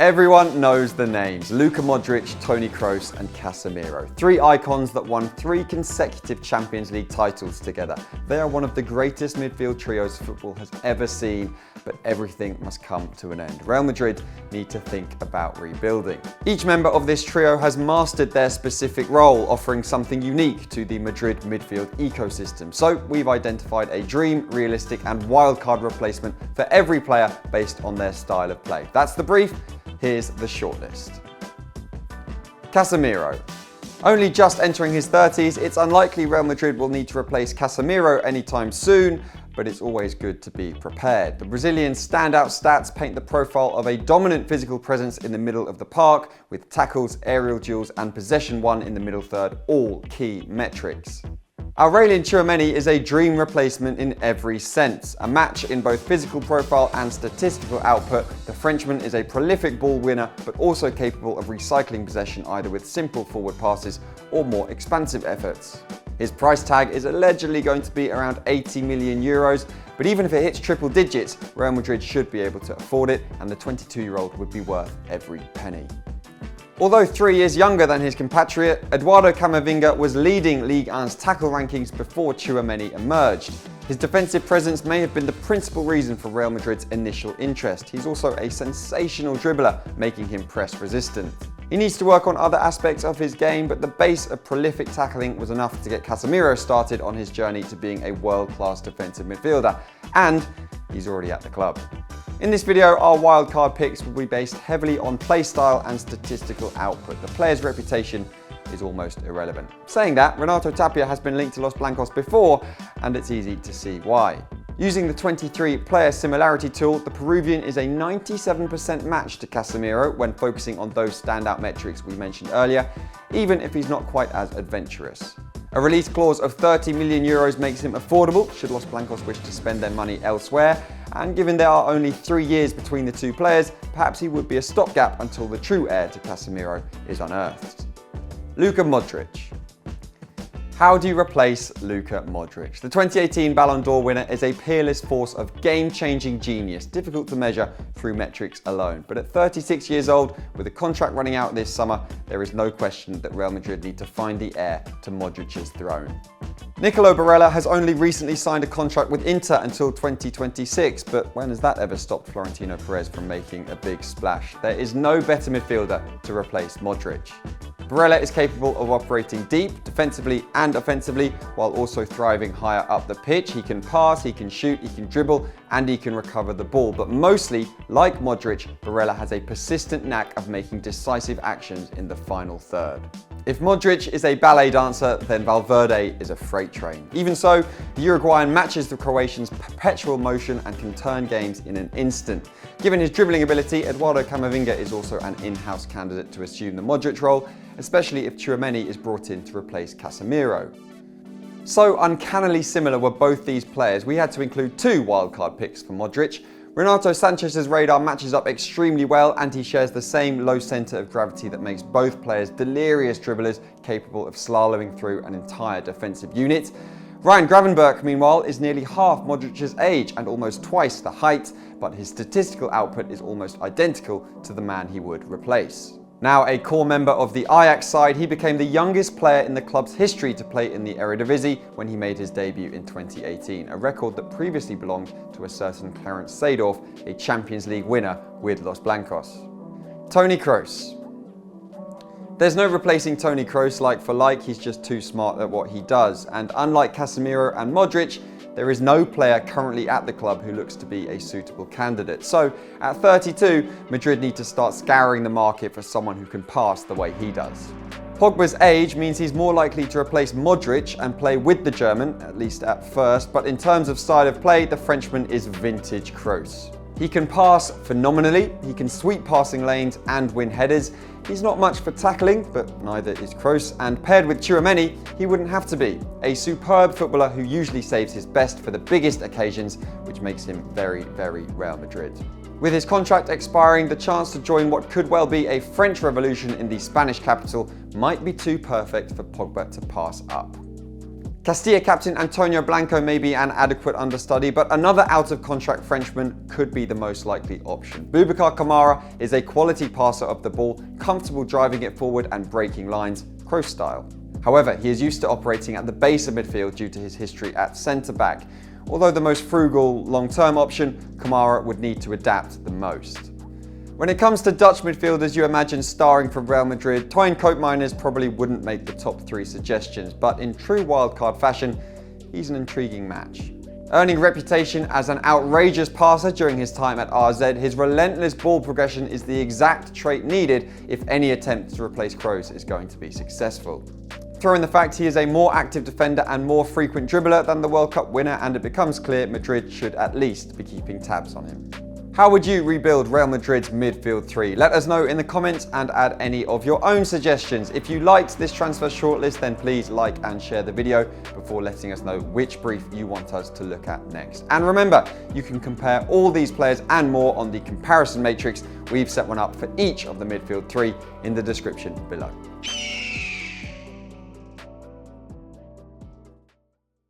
Everyone knows the names: Luka Modrić, Toni Kroos and Casemiro. Three icons that won 3 consecutive Champions League titles together. They are one of the greatest midfield trios football has ever seen, but everything must come to an end. Real Madrid need to think about rebuilding. Each member of this trio has mastered their specific role, offering something unique to the Madrid midfield ecosystem. So we've identified a dream, realistic and wildcard replacement for every player based on their style of play. That's the brief. Here's the shortlist. Casemiro. Only just entering his 30s, it's unlikely Real Madrid will need to replace Casemiro anytime soon, but it's always good to be prepared. The Brazilian's standout stats paint the profile of a dominant physical presence in the middle of the park, with tackles, aerial duels and possession won in the middle third, all key metrics. Aurelien Tchouameni is a dream replacement in every sense. A match in both physical profile and statistical output, the Frenchman is a prolific ball winner, but also capable of recycling possession either with simple forward passes or more expansive efforts. His price tag is allegedly going to be around 80 million euros, but even if it hits triple digits, Real Madrid should be able to afford it, and the 22-year-old would be worth every penny. Although 3 years younger than his compatriot, Eduardo Camavinga was leading Ligue 1's tackle rankings before Tchouameni emerged. His defensive presence may have been the principal reason for Real Madrid's initial interest. He's also a sensational dribbler, making him press resistant. He needs to work on other aspects of his game, but the base of prolific tackling was enough to get Casemiro started on his journey to being a world-class defensive midfielder, and he's already at the club. In this video, our wildcard picks will be based heavily on playstyle and statistical output. The player's reputation is almost irrelevant. Saying that, Renato Tapia has been linked to Los Blancos before, and it's easy to see why. Using the 23 player similarity tool, the Peruvian is a 97% match to Casemiro when focusing on those standout metrics we mentioned earlier, even if he's not quite as adventurous. A release clause of 30 million euros makes him affordable should Los Blancos wish to spend their money elsewhere, and given there are only 3 years between the two players, perhaps he would be a stopgap until the true heir to Casemiro is unearthed. Luka Modrić. How do you replace Luka Modrić? The 2018 Ballon d'Or winner is a peerless force of game-changing genius, difficult to measure through metrics alone. But at 36 years old, with a contract running out this summer, there is no question that Real Madrid need to find the heir to Modric's throne. Nicolo Barella has only recently signed a contract with Inter until 2026, but when has that ever stopped Florentino Perez from making a big splash? There is no better midfielder to replace Modric. Barella is capable of operating deep, defensively and offensively, while also thriving higher up the pitch. He can pass, he can shoot, he can dribble, and he can recover the ball. But mostly, like Modric, Barella has a persistent knack of making decisive actions in the final third. If Modric is a ballet dancer, then Valverde is a freight train. Even so, the Uruguayan matches the Croatian's perpetual motion and can turn games in an instant. Given his dribbling ability, Eduardo Camavinga is also an in-house candidate to assume the Modric role, especially if Tchouameni is brought in to replace Casemiro. So uncannily similar were both these players, we had to include 2 wildcard picks for Modric. Renato Sanchez's radar matches up extremely well, and he shares the same low centre of gravity that makes both players delirious dribblers capable of slaloming through an entire defensive unit. Ryan Gravenberch, meanwhile, is nearly half Modric's age and almost twice the height, but his statistical output is almost identical to the man he would replace. Now a core member of the Ajax side, he became the youngest player in the club's history to play in the Eredivisie when he made his debut in 2018, a record that previously belonged to a certain Clarence Seedorf, a Champions League winner with Los Blancos. Toni Kroos. There's no replacing Toni Kroos like for like, he's just too smart at what he does, and unlike Casemiro and Modric, there is no player currently at the club who looks to be a suitable candidate. So, at 32, Madrid need to start scouring the market for someone who can pass the way he does. Pogba's age means he's more likely to replace Modric and play with the German, at least at first, but in terms of style of play, the Frenchman is vintage Kroos. He can pass phenomenally, he can sweep passing lanes and win headers. He's not much for tackling, but neither is Kroos, and paired with Tchouameni, he wouldn't have to be. A superb footballer who usually saves his best for the biggest occasions, which makes him very, very Real Madrid. With his contract expiring, the chance to join what could well be a French revolution in the Spanish capital might be too perfect for Pogba to pass up. Castilla captain Antonio Blanco may be an adequate understudy, but another out-of-contract Frenchman could be the most likely option. Boubacar Kamara is a quality passer of the ball, comfortable driving it forward and breaking lines, Kroos style. However, he is used to operating at the base of midfield due to his history at centre-back. Although the most frugal long-term option, Kamara would need to adapt the most. When it comes to Dutch midfielders you imagine starring for Real Madrid, Toni Kroos probably wouldn't make the top 3 suggestions, but in true wildcard fashion, he's an intriguing match. Earning a reputation as an outrageous passer during his time at RZ, his relentless ball progression is the exact trait needed if any attempt to replace Kroos is going to be successful. Throw in the fact he is a more active defender and more frequent dribbler than the World Cup winner, and it becomes clear Madrid should at least be keeping tabs on him. How would you rebuild Real Madrid's midfield 3? Let us know in the comments and add any of your own suggestions. If you liked this transfer shortlist, then please like and share the video before letting us know which brief you want us to look at next. And remember, you can compare all these players and more on the comparison matrix. We've set one up for each of the midfield 3 in the description below.